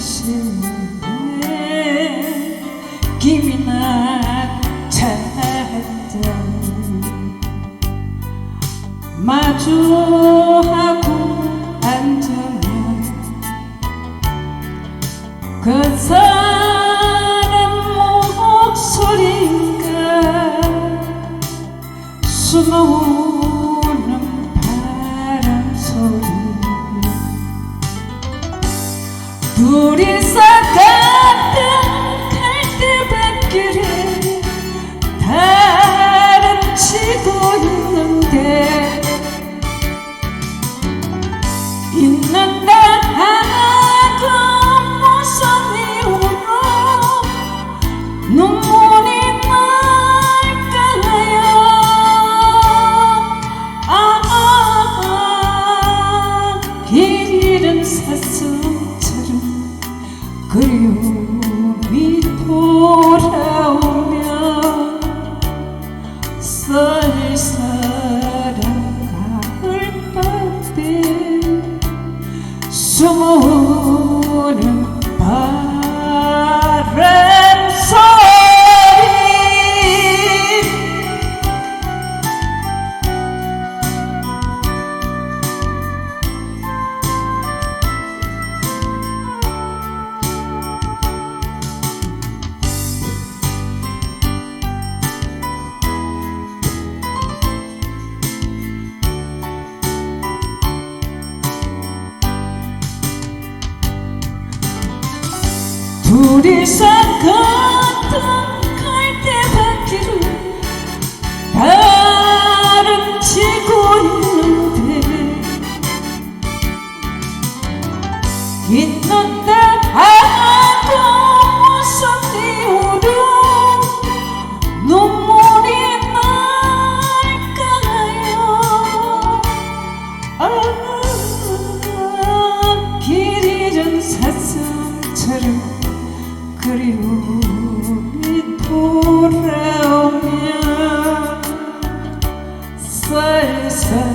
당신의 김이 나타났다. 마주하고 앉으면 그 사람 목소리가 숨어오는 바람소리. 둘이서 같은 갈대밭길에 다름치고 있는데 있는다 하고 무슨 이유로 눈물이 날까요. 길 잃은 사슴처럼 그리움이 돌아오면 쌀쌀한 가을밤에 숨어오는 바람소리. 둘이서 걷던 갈대밭길을 다름치고 있는데 있는데 하고 무슨 이유로 눈물이 날까요. 길 잃은 사슴처럼 그리움이 돌아오면 쌀쌀한